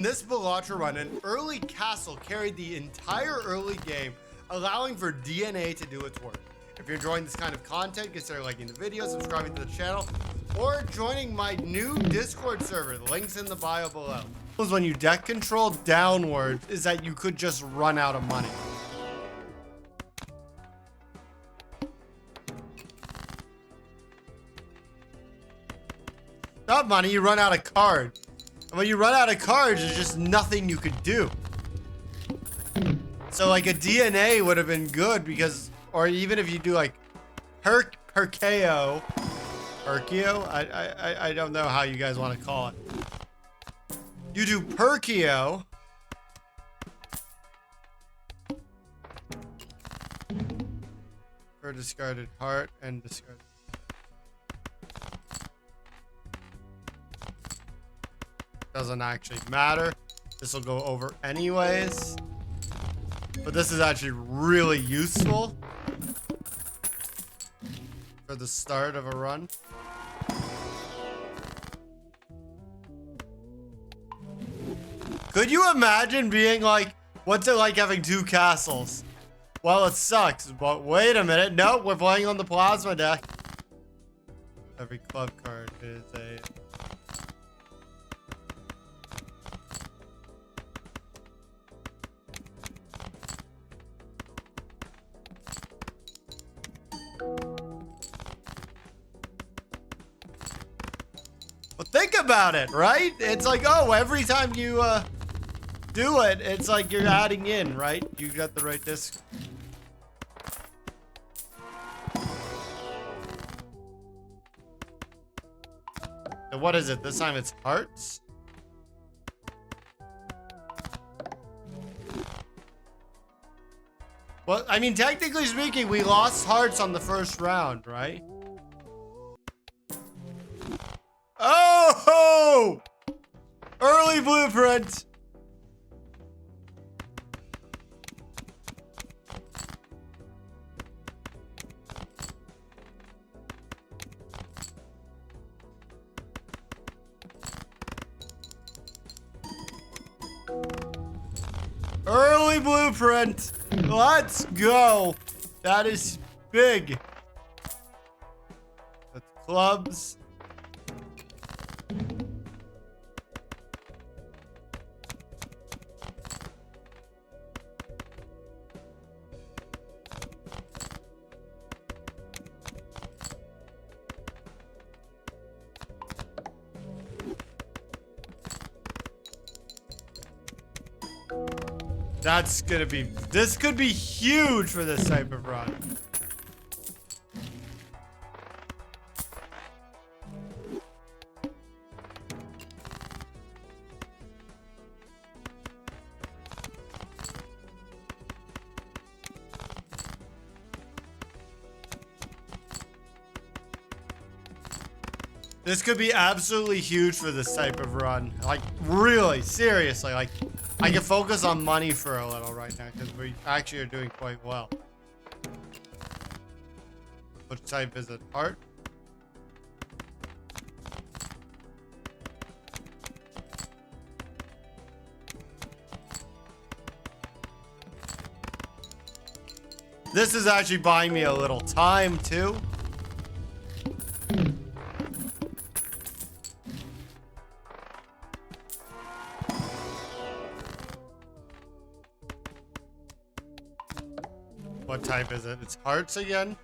In this Balatro run, an early castle carried the entire early game, allowing for DNA to do its work. If you're enjoying this kind of content, consider liking the video, subscribing to the channel, or joining my new Discord server. The link's in the bio below. When you deck control downward, is that you could just run out of money. Not money, you run out of cards. And when you run out of cards, there's just nothing you could do. So like a DNA would have been good because, or even if you do like Herkeo, I don't know how you guys want to call it. You do Perkeo. For discarded heart and discarded. Doesn't actually matter. This will go over anyways. But this is actually really useful for the start of a run. Could you imagine being like, what's it like having two castles? Well, it sucks, but wait a minute. Nope, we're playing on the plasma deck. Every club card is a... Well, think about it, right? It's like, oh, every time you do it, it's like you're adding in, right? You got the right disc. So what is it? This time it's hearts? Well, I mean, technically speaking, we lost hearts on the first round, right? Oh! Early blueprint! Early blueprint! Let's go! That is big. That's clubs. That's gonna be, this could be huge for this type of run. This could be absolutely huge for this type of run. Like, really, seriously, like, I can focus on money for a little right now because we actually are doing quite well. Which type is it? Art? This is actually buying me a little time too. What type is it? It's hearts again?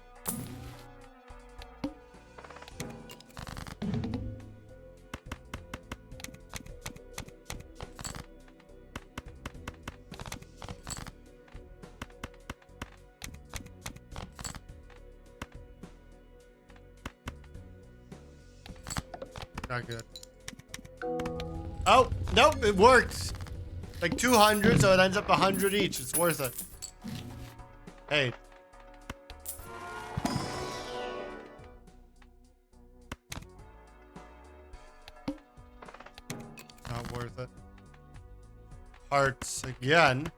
Not good. Oh, nope, it worked. Like 200, so it ends up 100 each. It's worth it. Hey. Not worth it. Hearts again.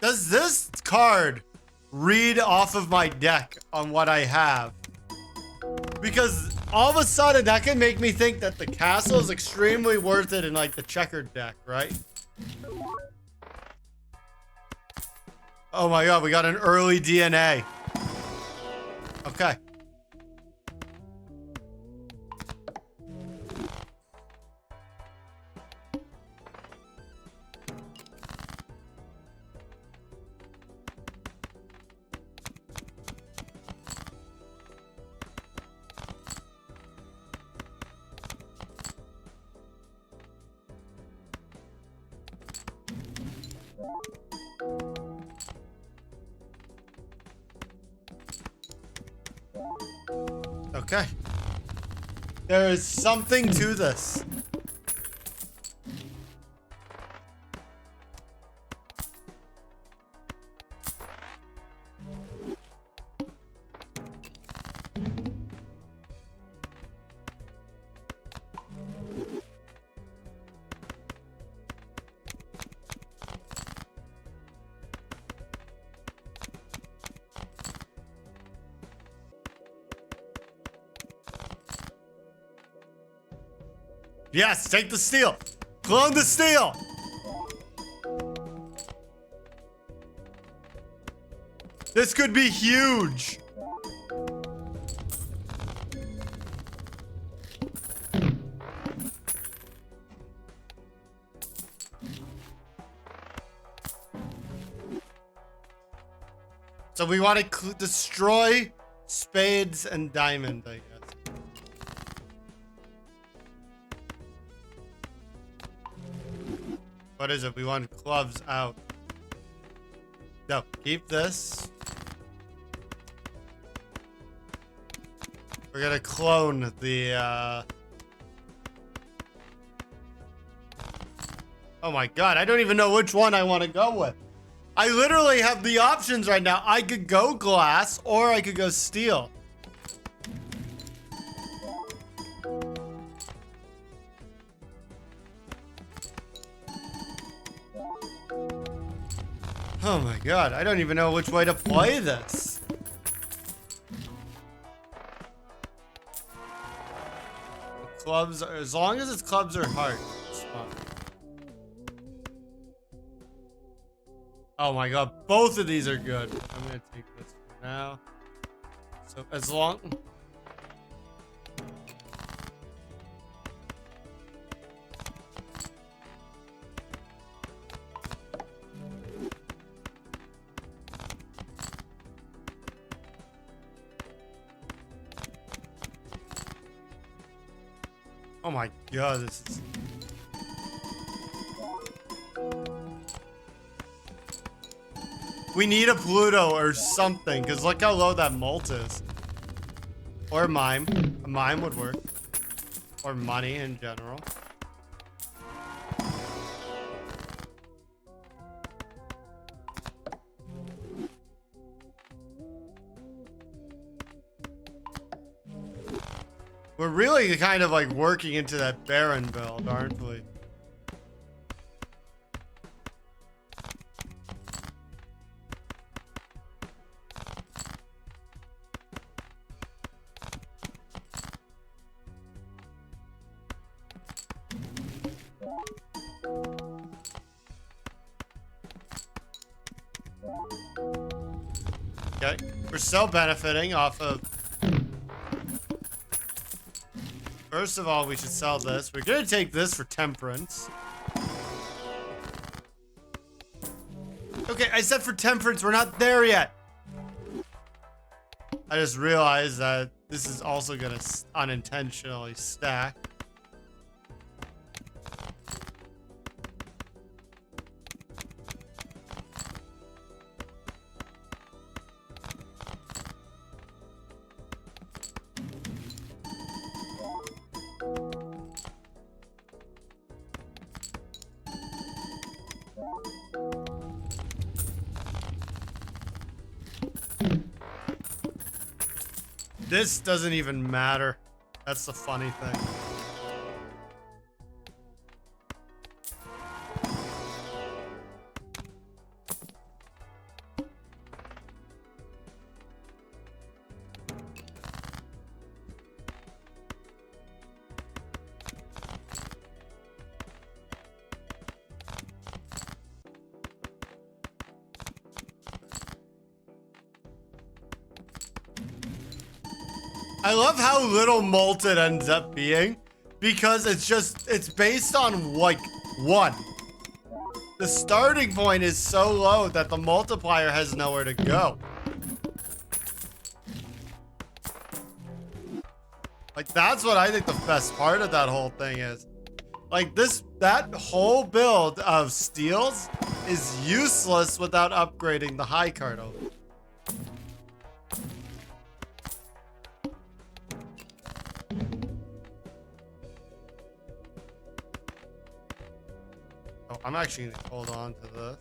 Does this card read off of my deck on what I have. Because all of a sudden that can make me think that the castle is extremely worth it in like the checkered deck, right? Oh my god, we got an early DNA. Okay. Okay. There is something to this. Yes, take the steel. Clone the steel. This could be huge. So we want to destroy spades and diamond, I guess. What is it? We want clubs out. No, keep this. We're gonna clone the, Oh my god, I don't even know which one I want to go with. I literally have the options right now. I could go glass, or I could go steel. Oh my god, I don't even know which way to play this. Clubs, as long as it's clubs or hearts, it's fine. Oh my god, both of these are good. I'm gonna take this for now. So as long... Oh my god, this is... We need a Pluto or something, because look how low that mult is. Or a mime. A mime would work. Or money in general. We're really kind of like working into that Baron build, aren't we? Okay, we're still benefiting off of... First of all, we should sell this. We're gonna take this for temperance. Okay, I said for temperance, we're not there yet. I just realized that this is also gonna unintentionally stack. This doesn't even matter. That's the funny thing. I love how little molt it ends up being because it's based on like 1. The starting point is so low that the multiplier has nowhere to go. Like, that's what I think the best part of that whole thing is. Like, that whole build of steals is useless without upgrading the high card over. Oh, I'm actually gonna hold on to this.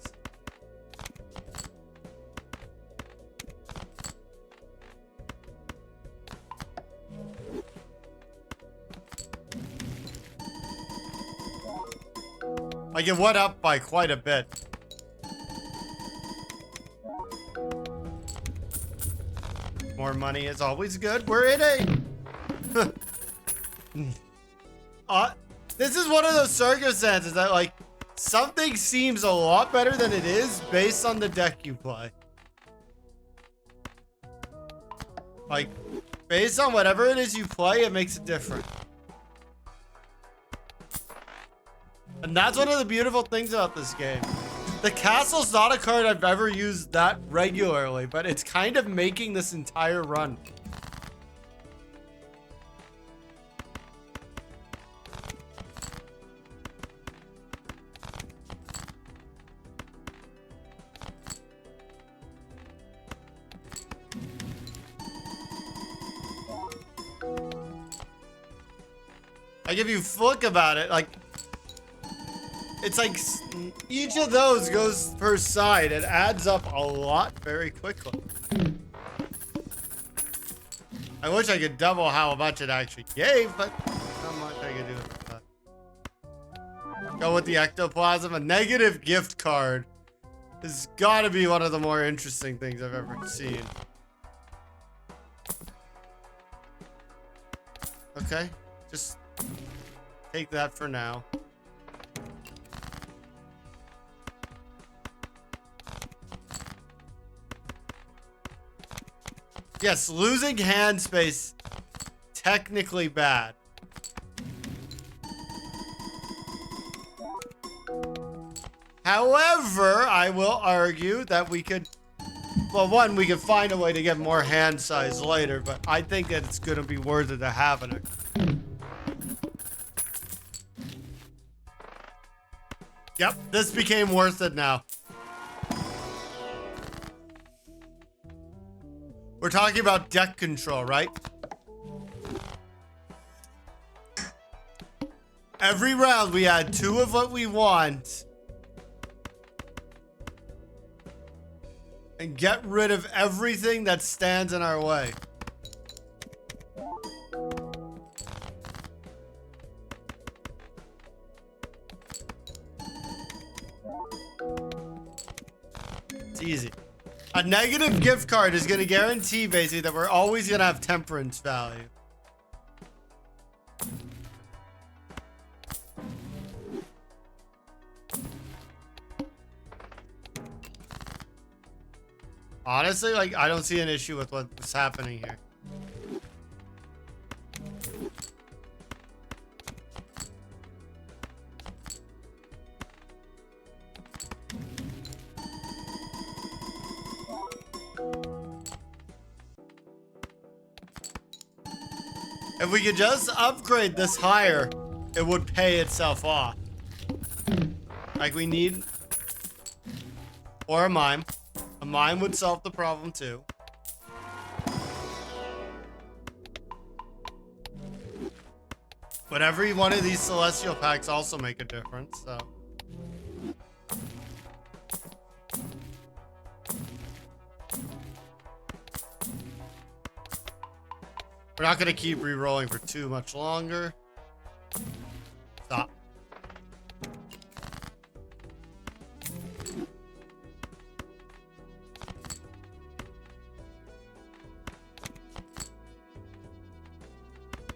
Like, it went up by quite a bit. More money is always good. We're in a... this is one of those circumstances that, like, something seems a lot better than it is based on the deck you play. Like, based on whatever it is you play, it makes it different. And that's one of the beautiful things about this game. The castle's not a card I've ever used that regularly, but it's kind of making this entire run. Like, if you look about it, like, it's like each of those goes per side. It adds up a lot very quickly. I wish I could double how much it actually gave, but not much I could do with that. Go with the ectoplasm. A negative gift card has got to be one of the more interesting things I've ever seen. Okay, just take that for now. Yes, losing hand space, technically bad. However, I will argue that we could, well, one, we could find a way to get more hand size later, but I think that it's going to be worth it to have it. Yep, this became worth it now. We're talking about deck control, right? Every round we add 2 of what we want and get rid of everything that stands in our way. It's easy. A negative gift card is going to guarantee basically that we're always going to have temperance value. Honestly, like, I don't see an issue with what's happening here. If we could just upgrade this higher, it would pay itself off. Like, we need... Or a mime. A mime would solve the problem too. But every one of these celestial packs also make a difference, so... We're not going to keep re-rolling for too much longer. Stop.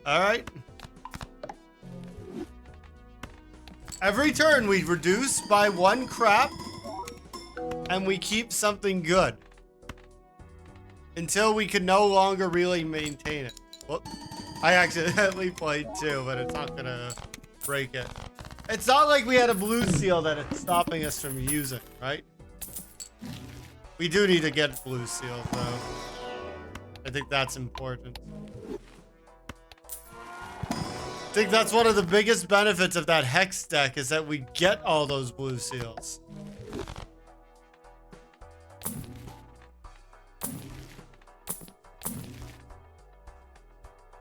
All right. Every turn we reduce by 1 crap and we keep something good until we can no longer really maintain it. Well, I accidentally played 2, but it's not gonna break it. It's not like we had a blue seal that it's stopping us from using, right? We do need to get blue seals, though. I think that's important. I think that's one of the biggest benefits of that hex deck is that we get all those blue seals.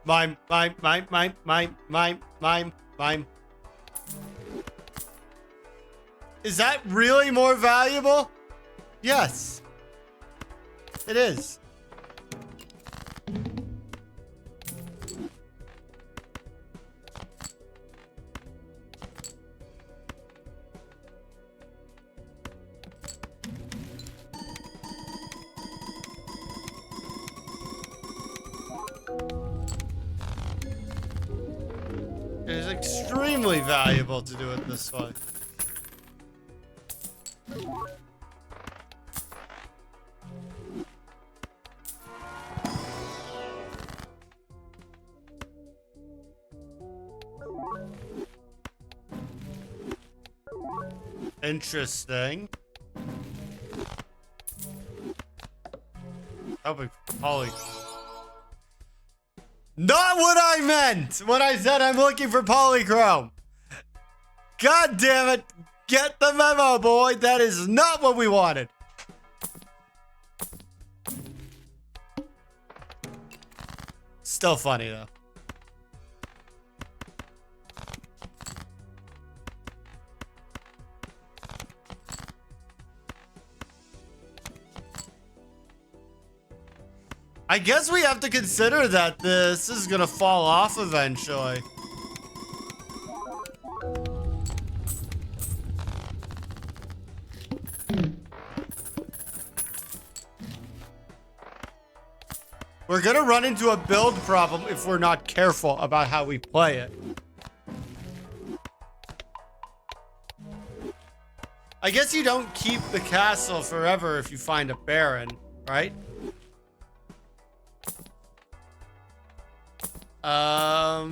Mime. Is that really more valuable? Yes. It is. It is extremely valuable to do it this way. Interesting. Probably poly. Not what I meant when I said I'm looking for polychrome. God damn it. Get the memo, boy. That is not what we wanted. Still funny, though. I guess we have to consider that this is gonna fall off eventually. We're gonna run into a build problem if we're not careful about how we play it. I guess you don't keep the castle forever if you find a baron, right?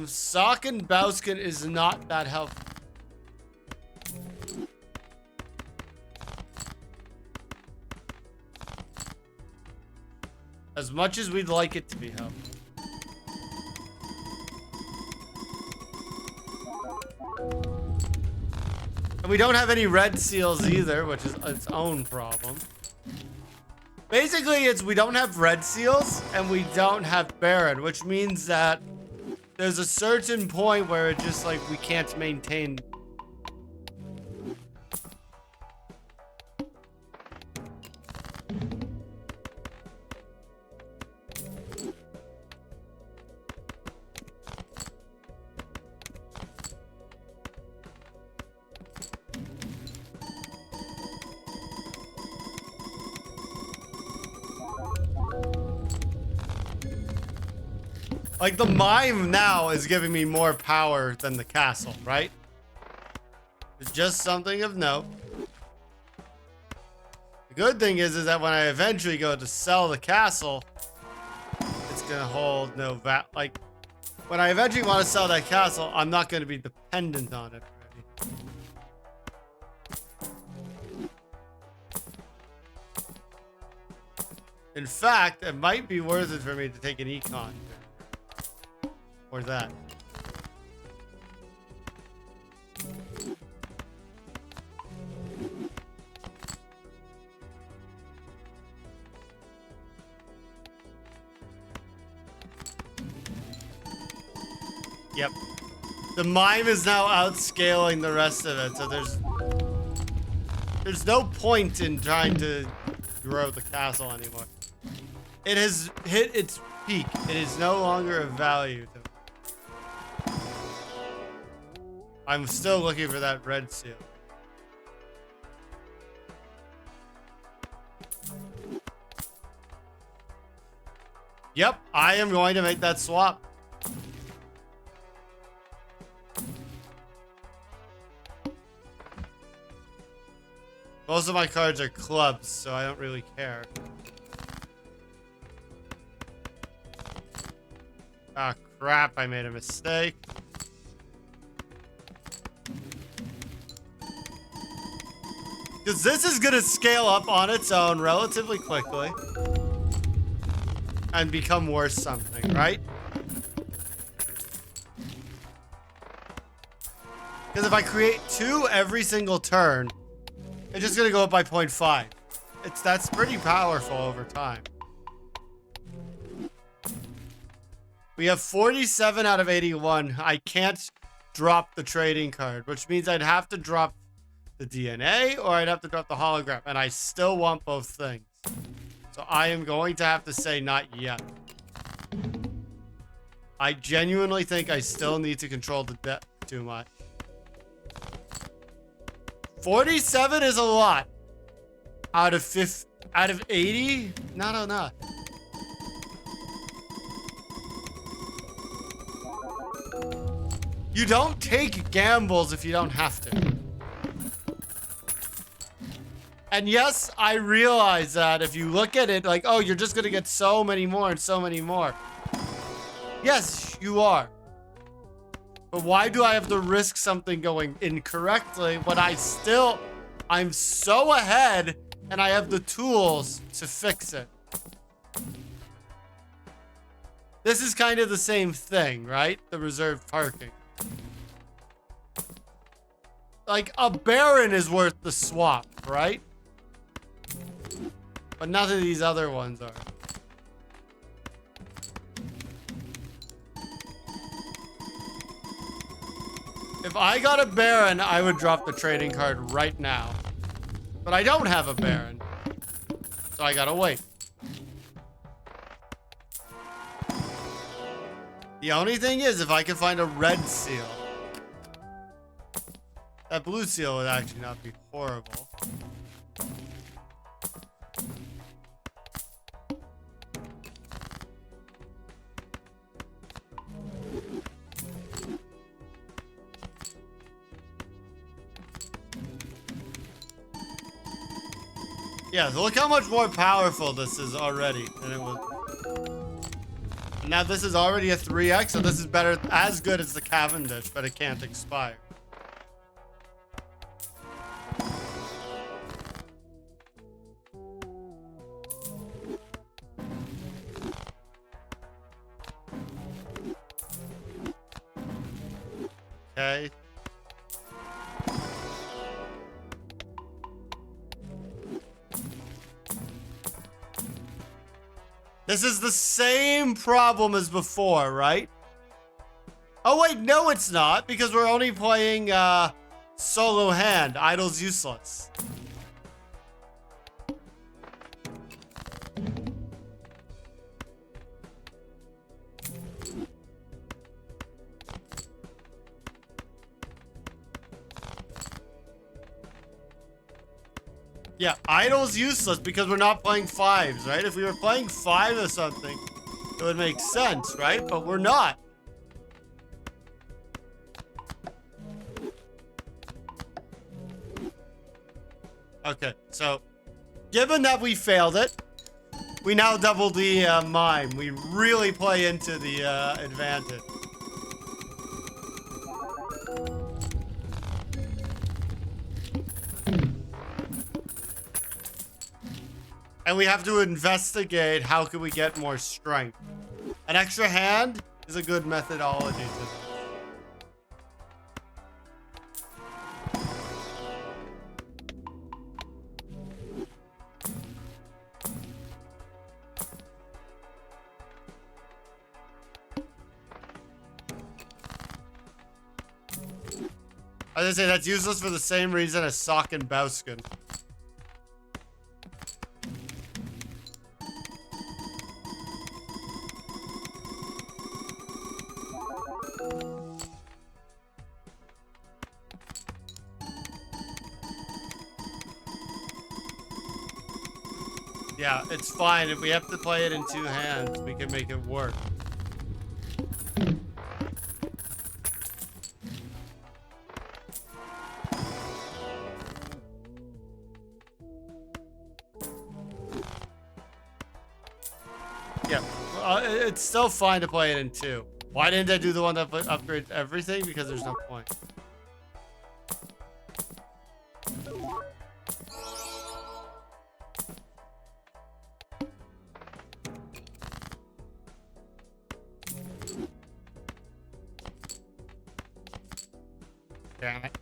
Socken Bauskin is not that helpful. As much as we'd like it to be helpful. And we don't have any red seals either, which is its own problem. Basically, it's we don't have red seals and we don't have Baron, which means that there's a certain point where it just like we can't maintain. Like, the mime now is giving me more power than the castle, right? It's just something of note. The good thing is that when I eventually go to sell the castle, it's gonna hold no like, when I eventually want to sell that castle, I'm not gonna be dependent on it already. In fact, it might be worth it for me to take an econ. Or that. Yep. The mime is now outscaling the rest of it, so there's no point in trying to grow the castle anymore. It has hit its peak. It is no longer of value to me. I'm still looking for that red seal. Yep, I am going to make that swap. Most of my cards are clubs, so I don't really care. Ah, crap, I made a mistake. Because this is going to scale up on its own relatively quickly. And become worth something, right? Because if I create 2 every single turn, it's just going to go up by 0.5. That's pretty powerful over time. We have 47 out of 81. I can't drop the trading card, which means I'd have to drop the DNA or I'd have to drop the hologram, and I still want both things. So I am going to have to say not yet. I genuinely think I still need to control the debt too much. 47 is a lot. Out of 80? Not enough. You don't take gambles if you don't have to. And yes, I realize that if you look at it like, oh, you're just gonna get so many more and so many more. Yes, you are. But why do I have to risk something going incorrectly when I'm so ahead and I have the tools to fix it? This is kind of the same thing, right? The reserved parking. Like, a Baron is worth the swap, right? But none of these other ones are. If I got a Baron, I would drop the trading card right now. But I don't have a Baron. So I gotta wait. The only thing is, if I can find a red seal. That blue seal would actually not be horrible. Yeah, so look how much more powerful this is already than it was. Now this is already a 3x, so this is better, as good as the Cavendish, but it can't expire. Okay. This is the same problem as before, right? Oh wait, no it's not, because we're only playing solo hand. Idle's useless. Yeah, Idle's useless because we're not playing 5s, right? If we were playing 5 or something, it would make sense, right? But we're not. Okay, so given that we failed it, we now double the mime. We really play into the advantage. And we have to investigate how can we get more strength. An extra hand is a good methodology to this. As I say, that's useless for the same reason as Sock and Bauskin. Yeah, it's fine. If we have to play it in 2 hands, we can make it work. Yeah, it's still fine to play it in 2. Why didn't I do the one that upgrades everything? Because there's no point. Damn it.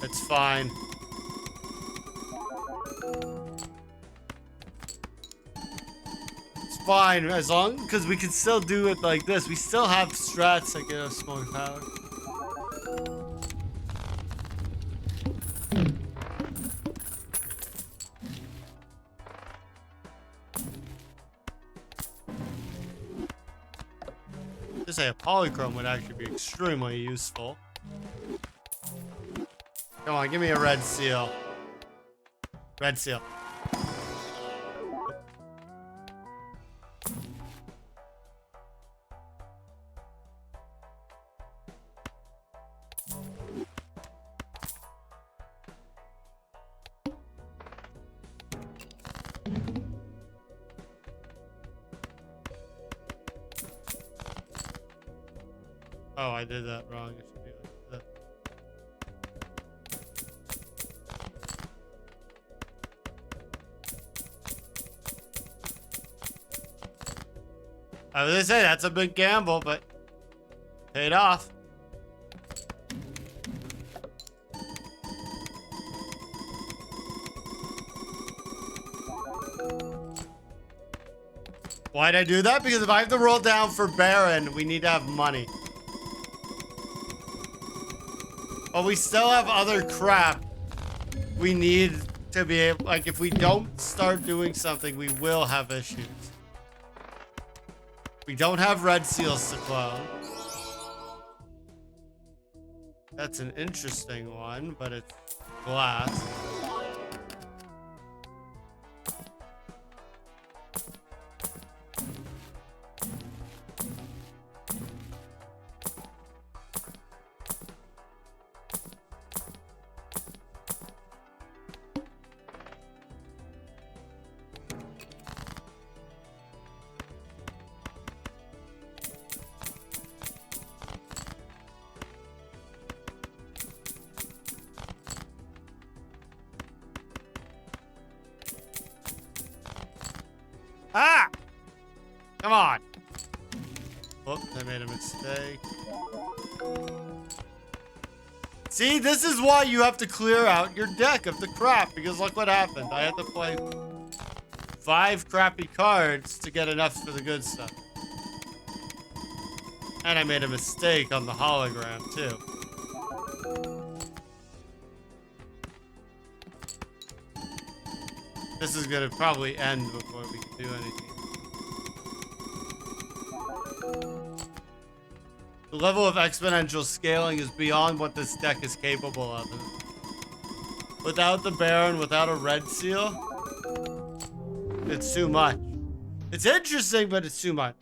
It's fine. It's fine, as long because we can still do it like this. We still have strats that get us more power. Just say a polychrome would actually be extremely useful. Come on, give me a red seal. Red seal. Oh, I did that wrong. It should be like that. I was gonna say that's a big gamble, but paid off. Why'd I do that? Because if I have to roll down for Baron, we need to have money. But we still have other crap. We need to be able, like, if we don't start doing something, we will have issues. We don't have red seals to clone. That's an interesting one, but it's glass. Ah! Come on. Whoops, I made a mistake. See, this is why you have to clear out your deck of the crap, because look what happened. I had to play 5 crappy cards to get enough for the good stuff. And I made a mistake on the hologram, too. This is gonna probably end before we can do anything. The level of exponential scaling is beyond what this deck is capable of. Without the Baron, without a red seal, it's too much. It's interesting, but it's too much.